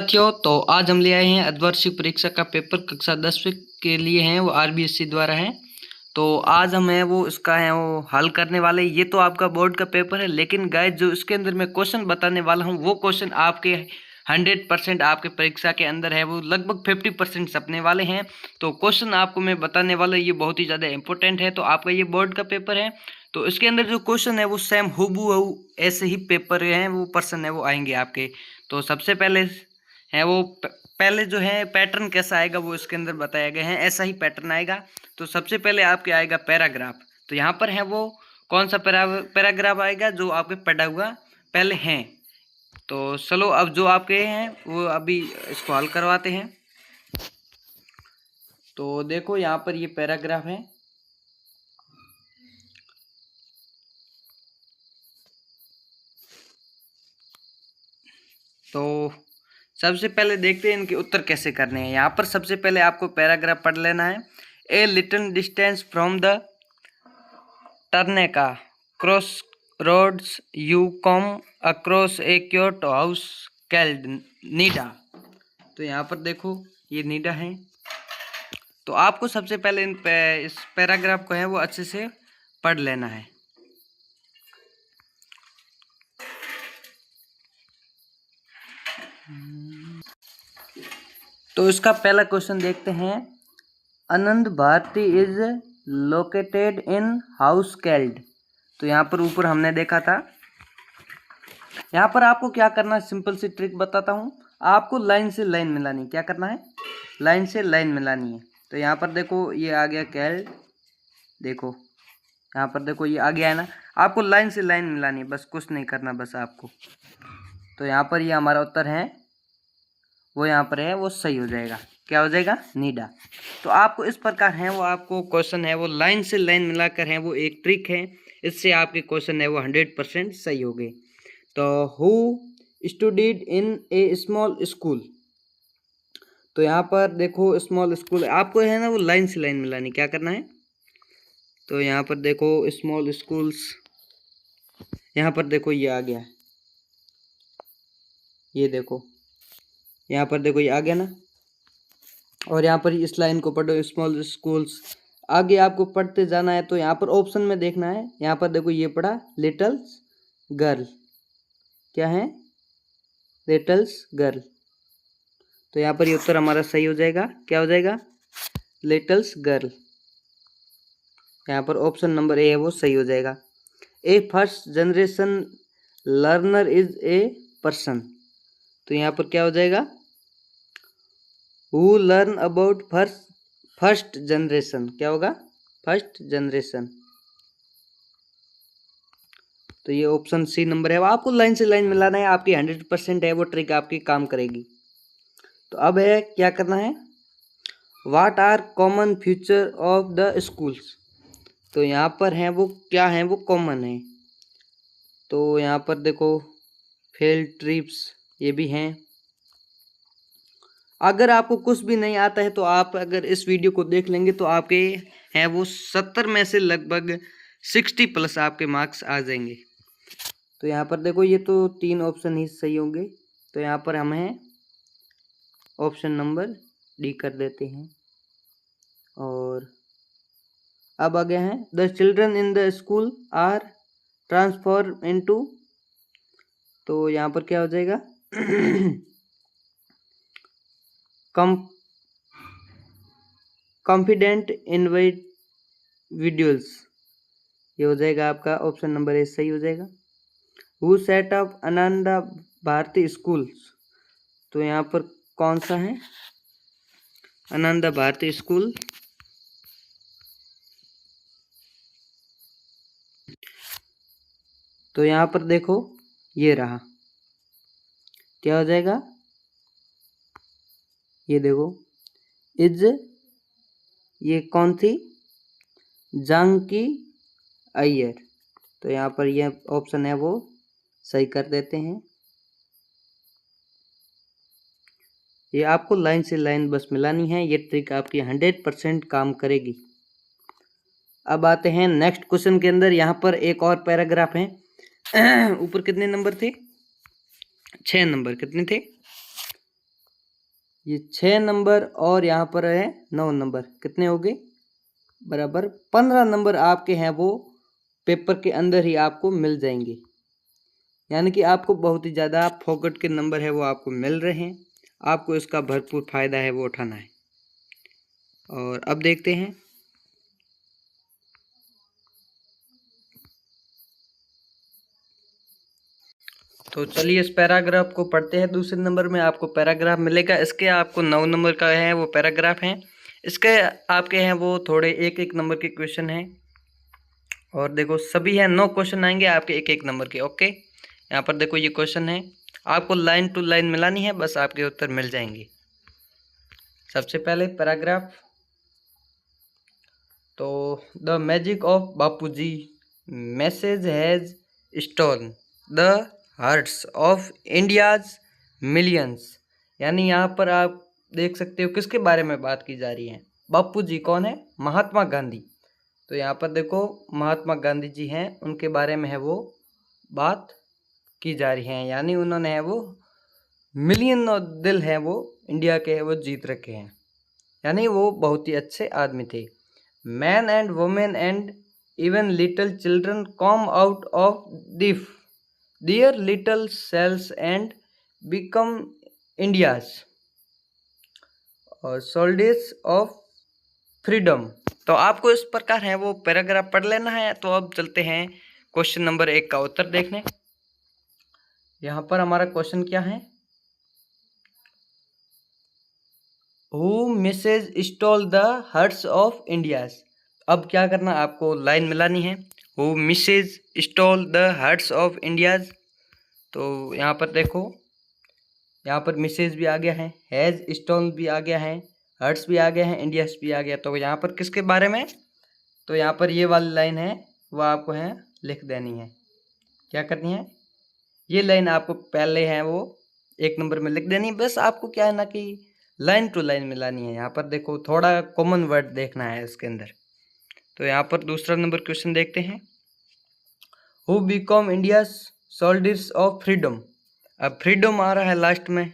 साथियों, तो आज हम ले आए हैं अर्धवार्षिक परीक्षा का पेपर कक्षा 10वीं के लिए हैं, वो आरबीएससी द्वारा है। तो आज हम है वो इसका है वो हल करने वाले। ये तो आपका बोर्ड का पेपर है, लेकिन गाइस जो इसके अंदर मैं क्वेश्चन बताने वाला हूँ वो क्वेश्चन आपके 100% आपके परीक्षा के अंदर है, वो लगभग 50% छपने वाले हैं। तो क्वेश्चन आपको मैं बताने वाला ये बहुत ही ज़्यादा इंपॉर्टेंट है। तो आपका ये बोर्ड का पेपर है, तो इसके अंदर जो क्वेश्चन है वो सेम हूबहू ऐसे ही पेपर हैं, वो पर्सन है वो आएंगे आपके। तो सबसे पहले है वो पहले जो है पैटर्न कैसा आएगा वो इसके अंदर बताया गया है, ऐसा ही पैटर्न आएगा। तो सबसे पहले आपके आएगा पैराग्राफ। तो यहाँ पर है वो कौन सा पैराग्राफ आएगा जो आपके पढ़ा हुआ पहले हैं। तो चलो अब जो आपके हैं वो अभी इसको हल करवाते हैं। तो देखो यहाँ पर ये पैराग्राफ है। तो सबसे पहले देखते हैं इनके उत्तर कैसे करने हैं। यहाँ पर सबसे पहले आपको पैराग्राफ पढ़ लेना है। A little distance from the टर्नेका cross roads you come across a cute house called Nida. तो यहाँ पर देखो ये नीडा है। तो आपको सबसे पहले इस पैराग्राफ को है वो अच्छे से पढ़ लेना है। तो इसका पहला क्वेश्चन देखते हैं। Anand Bharati is located in house called. तो यहाँ पर ऊपर हमने देखा था। यहाँ पर आपको क्या करना है, सिंपल सी ट्रिक बताता हूँ। आपको लाइन से लाइन मिलानी, क्या करना है, लाइन से लाइन मिलानी है। तो यहाँ पर देखो ये आ गया कैल्ड, देखो यहाँ पर देखो ये आ गया है ना। आपको लाइन से लाइन मिलानी है, बस कुछ नहीं करना बस आपको। तो यहाँ पर ये हमारा उत्तर है वो यहाँ पर है वो सही हो जाएगा। क्या हो जाएगा, नीडा। तो आपको इस प्रकार है वो आपको क्वेश्चन है वो लाइन से लाइन मिलाकर है वो एक ट्रिक है, इससे आपके क्वेश्चन है वो 100% सही हो गए। तो who studied in a small school. तो यहाँ पर देखो स्मॉल स्कूल आपको है ना वो लाइन से लाइन मिलानी, क्या करना है। तो यहाँ पर देखो स्मॉल स्कूल्स, यहाँ पर देखो ये आ गया है, ये देखो यहाँ पर देखो ये आ गया ना। और यहाँ पर इस लाइन को पढ़ो, स्मॉल स्कूल्स। आगे आपको पढ़ते जाना है। तो यहाँ पर ऑप्शन में देखना है। यहाँ पर देखो ये पढ़ा लिटल्स गर्ल, क्या है, लिटल्स गर्ल। तो यहाँ पर ये उत्तर हमारा सही हो जाएगा। क्या हो जाएगा, लिटल्स गर्ल। यहाँ पर ऑप्शन नंबर ए है वो सही हो जाएगा। A first generation learner is a person. तो यहाँ पर क्या हो जाएगा, who learn about first generation. क्या होगा, फर्स्ट जनरेशन। तो ये ऑप्शन सी नंबर है। आपको लाइन से लाइन मिलाना है, आपकी 100% है वो ट्रिक आपकी काम करेगी। तो अब है क्या करना है, what are common feature of the schools. तो यहाँ पर है वो क्या है वो कॉमन है। तो यहाँ पर देखो फील्ड ट्रिप्स ये भी हैं। अगर आपको कुछ भी नहीं आता है तो आप अगर इस वीडियो को देख लेंगे तो आपके हैं वो 70 में से लगभग 60+ आपके मार्क्स आ जाएंगे। तो यहाँ पर देखो ये तो 3 ऑप्शन ही सही होंगे। तो यहाँ पर हम हैं ऑप्शन नंबर डी कर देते हैं। और अब आ गया है the children in the school are transform into. तो यहाँ पर क्या हो जाएगा कॉन्फिडेंट इंडिविजुअल्स। ये हो जाएगा आपका ऑप्शन नंबर ए सही हो जाएगा। Who set up Ananda Bharati schools. तो यहाँ पर कौन सा है, आनंदा भारती स्कूल। तो यहाँ पर देखो ये रहा, क्या हो जाएगा, ये देखो इज, ये कौन थी, जानकी अय्यर। तो यहाँ पर ये ऑप्शन है वो सही कर देते हैं। ये आपको लाइन से लाइन बस मिलानी है, ये ट्रिक आपकी 100% काम करेगी। अब आते हैं नेक्स्ट क्वेश्चन के अंदर। यहाँ पर एक और पैराग्राफ है। ऊपर कितने नंबर थे, 6 नंबर, कितने थे ये 6 नंबर और यहाँ पर है 9 नंबर, कितने हो गए? बराबर 15 नंबर आपके हैं वो पेपर के अंदर ही आपको मिल जाएंगे। यानी कि आपको बहुत ही ज़्यादा फोकट के नंबर है वो आपको मिल रहे हैं। आपको इसका भरपूर फायदा है वो उठाना है। और अब देखते हैं, तो चलिए इस पैराग्राफ को पढ़ते हैं। दूसरे नंबर में आपको पैराग्राफ मिलेगा। इसके आपको 9 नंबर का है वो पैराग्राफ हैं। इसके आपके हैं वो थोड़े 1-1 नंबर के क्वेश्चन हैं। और देखो सभी है 9 क्वेश्चन आएंगे आपके 1-1 नंबर के। ओके, यहाँ पर देखो ये क्वेश्चन है, आपको लाइन टू लाइन मिलानी है, बस आपके उत्तर मिल जाएंगे। सबसे पहले पैराग्राफ, तो the magic of Bapuji message has stone the hearts of India's millions. यानी यहाँ पर आप देख सकते हो किसके बारे में बात की जा रही है। बापूजी कौन है? महात्मा गांधी। तो यहाँ पर देखो महात्मा गांधी जी हैं, उनके बारे में है वो बात की जा रही है। यानी उन्होंने है वो मिलियन दिल है वो इंडिया के है वो जीत रखे हैं। यानी वो बहुत ही अच्छे आदमी थे। Man and women and even little children come out of their little cells and become India's और सोल्जर्स ऑफ फ्रीडम। तो आपको इस प्रकार है वो पैराग्राफ पढ़ लेना है। तो अब चलते हैं क्वेश्चन नंबर 1 का उत्तर देखने। यहाँ पर हमारा क्वेश्चन क्या है? Who mrs stole the hearts of India's. अब क्या करना, आपको लाइन मिलानी है। Who mrs stole the hearts of India's. तो यहाँ पर देखो, यहाँ पर मिसेज भी आ गया है, हैज स्टॉल भी आ गया है, हर्ट्स भी आ गया है, इंडियाज भी आ गया। तो यहाँ पर किसके बारे में? तो यहाँ पर ये वाली लाइन है वो आपको है लिख देनी है। क्या करनी है? ये लाइन आपको पहले है वो 1 नंबर में लिख देनी है। बस आपको क्या है ना कि लाइन टू लाइन मिलानी है। यहाँ पर देखो थोड़ा कॉमन वर्ड देखना है इसके अंदर। तो यहाँ पर दूसरा नंबर क्वेश्चन देखते हैं। Who become India's soldiers of freedom. अब फ्रीडम आ रहा है लास्ट में,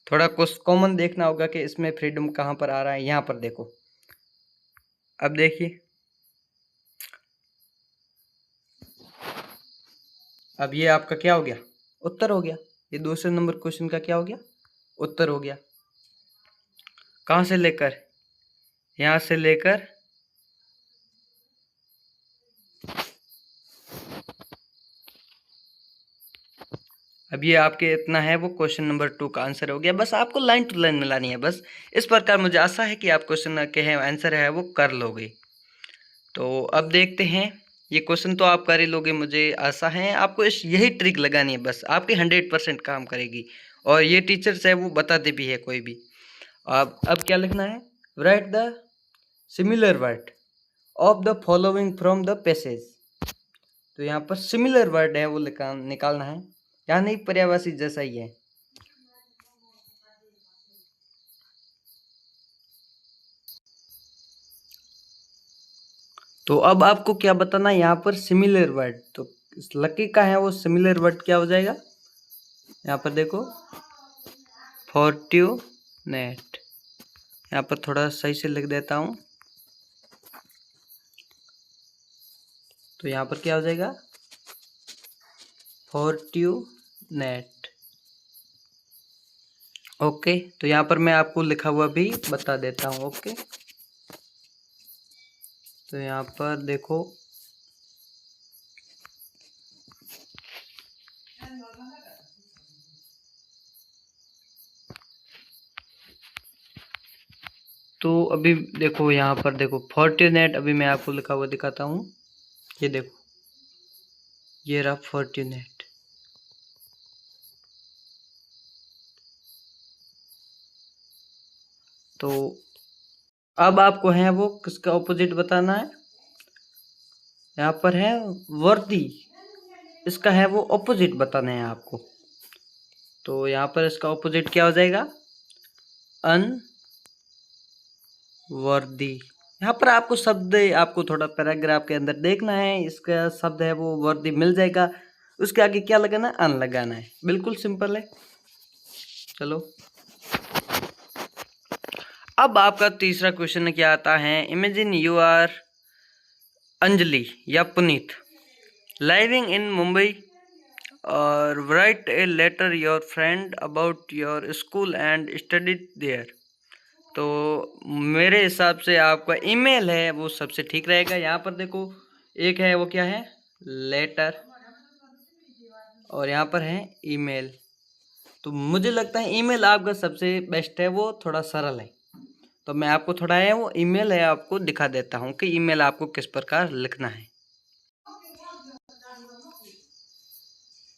थोड़ा कुछ कॉमन देखना होगा कि इसमें फ्रीडम कहाँ पर आ रहा है। यहाँ पर देखो, अब देखिए, अब ये आपका क्या हो गया? उत्तर हो गया। ये दूसरे नंबर क्वेश्चन का क्या हो गया? उत्तर हो गया। कहाँ से लेकर? यहाँ से लेकर अब ये आपके इतना है वो क्वेश्चन नंबर 2 का आंसर हो गया। बस आपको लाइन टू लाइन मिलानी है। बस इस प्रकार मुझे आशा है कि आप क्वेश्चन के है आंसर है वो कर लोगे। तो अब देखते हैं, ये क्वेश्चन तो आप कर ही लोगे, मुझे आशा है। आपको यही ट्रिक लगानी है, बस आपकी 100% काम करेगी। और ये टीचर्स है वो बताते भी है कोई भी। अब क्या लिखना है? Right the similar word of the following from the passage. तो यहाँ पर सिमिलर वर्ड है वो निकालना है, यानी पर्यायवाची जैसा ही है। तो अब आपको क्या बताना है? यहाँ पर सिमिलर वर्ड, तो लकी का है वो सिमिलर वर्ड क्या हो जाएगा? यहाँ पर देखो फॉर्ट्यूनेट, यहाँ पर थोड़ा सही से लिख देता हूँ। तो यहाँ पर क्या हो जाएगा? फॉर्ट्यूनेट। ओके, तो यहाँ पर मैं आपको लिखा हुआ भी बता देता हूँ। ओके, तो यहाँ पर देखो, तो अभी देखो यहाँ पर देखो फॉर्ट्यूनेट, अभी मैं आपको लिखा हुआ दिखाता हूँ। ये देखो, ये रहा फॉर्ट्यूनेट। तो अब आपको है वो किसका ऑपोजिट बताना है। यहाँ पर है वर्दी, इसका है वो ऑपोजिट बताना है आपको। तो यहाँ पर इसका ऑपोजिट क्या हो जाएगा? अनवर्दी। यहाँ पर आपको शब्द, आपको थोड़ा पैराग्राफ के अंदर देखना है, इसका शब्द है वो वर्दी मिल जाएगा। उसके आगे क्या लगाना है? अन लगाना है। बिल्कुल सिंपल है। चलो अब आपका तीसरा क्वेश्चन क्या आता है, इमेजिन यू आर अंजलि या पुनीत लिविंग इन मुंबई और write a letter your friend about your school and studied there. तो मेरे हिसाब से आपका ईमेल है वो सबसे ठीक रहेगा। यहाँ पर देखो एक है वो क्या है, लेटर, और यहाँ पर है ईमेल। तो मुझे लगता है ईमेल आपका सबसे बेस्ट है, वो थोड़ा सरल है। तो मैं आपको थोड़ा है वो ईमेल है आपको दिखा देता हूँ कि ईमेल आपको किस प्रकार लिखना है।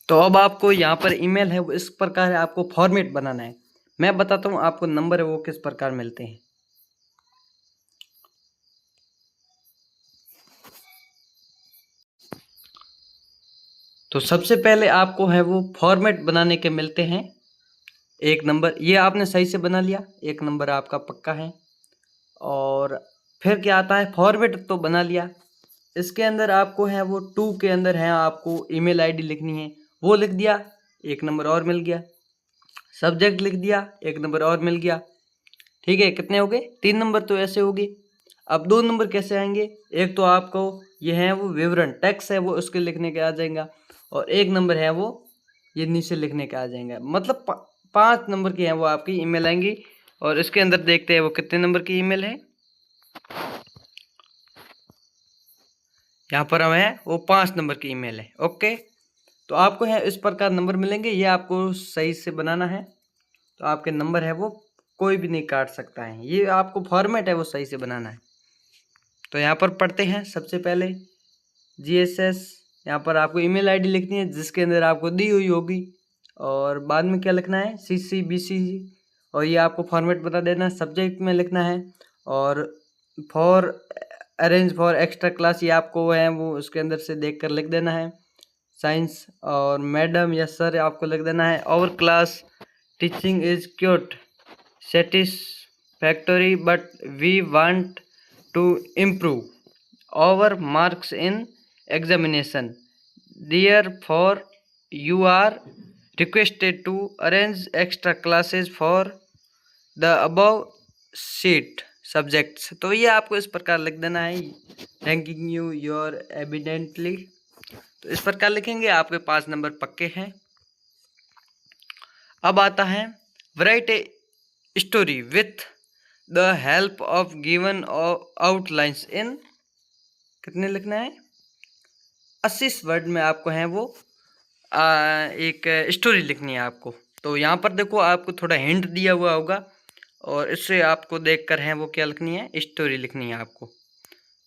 तो अब आपको यहाँ पर ईमेल है वो इस प्रकार है, आपको फॉर्मेट बनाना है। मैं बताता हूँ आपको नंबर है वो किस प्रकार मिलते हैं। तो सबसे पहले आपको है वो फॉर्मेट बनाने के मिलते हैं। एक नंबर ये आपने सही से बना लिया, एक नंबर आपका पक्का है। और फिर क्या आता है, फॉर्मेट तो बना लिया, इसके अंदर आपको है वो 2 के अंदर है आपको ईमेल आईडी लिखनी है, वो लिख दिया, एक नंबर और मिल गया। सब्जेक्ट लिख दिया, एक नंबर और मिल गया। ठीक है, कितने हो गए, 3 नंबर तो ऐसे हो गए। अब 2 नंबर कैसे आएंगे, एक तो आपको ये है वो विवरण टैक्स है वो उसके लिखने के आ जाएगा, और एक नंबर है वो ये नीचे लिखने के आ जाएगा। मतलब 5 नंबर की है वो आपकी ईमेल आएंगी। और इसके अंदर देखते हैं वो कितने नंबर की ईमेल है। यहाँ पर हम है वो 5 नंबर की ईमेल है। ओके, तो आपको है इस प्रकार नंबर मिलेंगे, ये आपको सही से बनाना है। तो आपके नंबर है वो कोई भी नहीं काट सकता है, ये आपको फॉर्मेट है वो सही से बनाना है। तो यहाँ पर पढ़ते हैं सबसे पहले GSS, यहाँ पर आपको ईमेल आईडी लिखनी है जिसके अंदर आपको दी हुई होगी, और बाद में क्या लिखना है CCBCG, और ये आपको फॉर्मेट बता देना, सब्जेक्ट में लिखना है। और for arrange for extra class ये आपको है वो उसके अंदर से देख कर लिख देना है, साइंस। और मैडम या सर आपको लिख देना है, our class teaching is quite satisfactory but we want to improve our marks in examination, therefore you are requested to arrange extra classes for the above sheet subjects। तो ये आपको इस प्रकार लिख देना है, थैंकिंग यू योर एविडेंटली। तो इस प्रकार लिखेंगे, आपके 5 नंबर पक्के हैं। अब आता है write a story with the help of given outlines in, कितने लिखना है 80 वर्ड में आपको है वो एक स्टोरी लिखनी है आपको। तो यहाँ पर देखो आपको थोड़ा हिंट दिया हुआ होगा, और इससे आपको देखकर है वो क्या लिखनी है, स्टोरी लिखनी है आपको।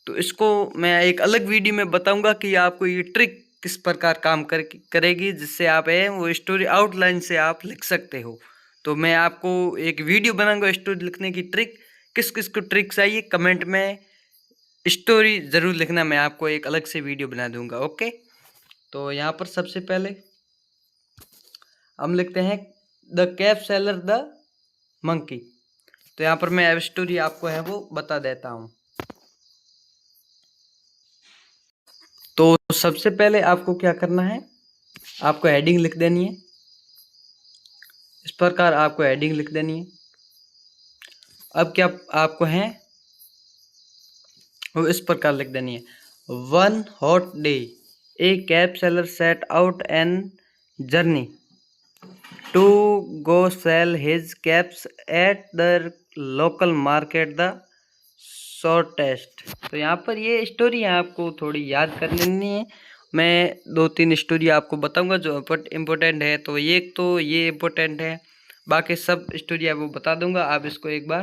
तो इसको मैं एक अलग वीडियो में बताऊंगा कि आपको ये ट्रिक किस प्रकार काम करेगी, जिससे आप है वो स्टोरी आउटलाइन से आप लिख सकते हो। तो मैं आपको एक वीडियो बनाऊंगा स्टोरी लिखने की ट्रिक, किस किस को ट्रिक्स आई कमेंट में स्टोरी ज़रूर लिखना, मैं आपको एक अलग से वीडियो बना दूंगा। ओके, तो यहाँ पर सबसे पहले हम लिखते हैं the cap seller the monkey. तो यहाँ पर मैं स्टोरी आपको है वो बता देता हूँ। तो सबसे पहले आपको क्या करना है, आपको हेडिंग लिख देनी है, इस प्रकार आपको हेडिंग लिख देनी है। अब क्या आपको है वो इस प्रकार लिख देनी है, one hot day a cap seller set out an journey to go sell his caps at the local market the shortest. तो यहाँ पर ये स्टोरी है आपको थोड़ी याद कर लेनी है। मैं 2-3 स्टोरी आपको बताऊंगा जो इम्पोर्टेंट है, तो ये इम्पोर्टेंट है, बाकी सब स्टोरी आपको बता दूंगा। आप इसको एक बार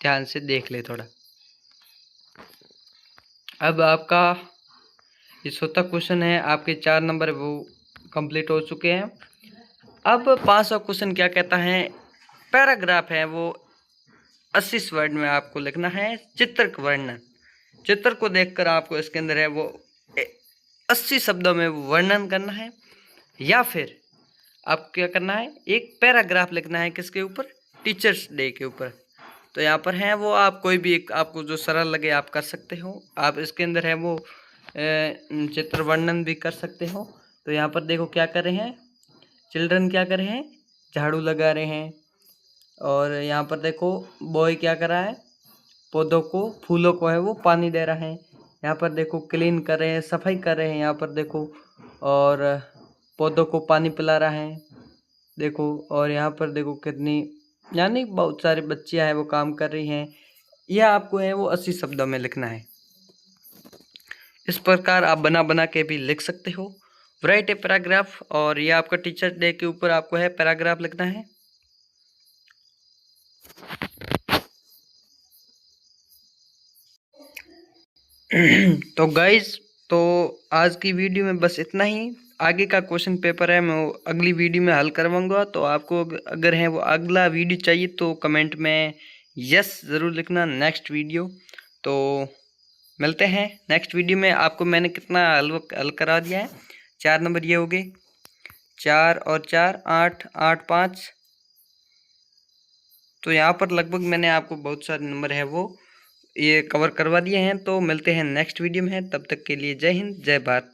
ध्यान से देख ले थोड़ा। अब आपका ये 6वां क्वेश्चन है, आपके 4 नंबर वो कंप्लीट हो चुके हैं। अब 5वां क्वेश्चन क्या कहता है, पैराग्राफ है वो 80 वर्ड में आपको लिखना है चित्र का वर्णन। चित्र को देखकर आपको इसके अंदर है वो 80 शब्दों में वर्णन करना है, या फिर आप क्या करना है एक पैराग्राफ लिखना है किसके ऊपर, टीचर्स डे के ऊपर। तो यहाँ पर है वो आप कोई भी एक आपको जो सरल लगे आप कर सकते हो। आप इसके अंदर है वो चित्र वर्णन भी कर सकते हो। तो यहाँ पर देखो क्या कर रहे हैं, चिल्ड्रन क्या कर रहे हैं, झाड़ू लगा रहे हैं, और यहाँ पर देखो बॉय क्या कर रहा है, पौधों को, फूलों को है वो पानी दे रहा है। यहाँ पर देखो क्लीन कर रहे हैं, सफाई कर रहे हैं यहाँ पर देखो, और पौधों को पानी पिला रहा है देखो। और यहाँ पर देखो कितनी, यानी बहुत सारी बच्चियां हैं वो काम कर रही हैं। यह आपको है वो 80 शब्दों में लिखना है। इस प्रकार आप बना बना के भी लिख सकते हो। राइट ए पैराग्राफ, और ये आपका टीचर्स डे के ऊपर आपको है पैराग्राफ लिखना है। तो गाइज, तो आज की वीडियो में बस इतना ही। आगे का क्वेश्चन पेपर है मैं अगली वीडियो में हल करवाऊंगा। तो आपको अगर है वो अगला वीडियो चाहिए तो कमेंट में यस ज़रूर लिखना, नेक्स्ट वीडियो। तो मिलते हैं नेक्स्ट वीडियो में। आपको मैंने कितना हल करा दिया है, 4 नंबर ये हो गए, 4 और 4 8, 8 5। तो यहाँ पर लगभग मैंने आपको बहुत सारे नंबर है वो ये कवर करवा दिए हैं। तो मिलते हैं नेक्स्ट वीडियो में, तब तक के लिए जय हिंद जय भारत।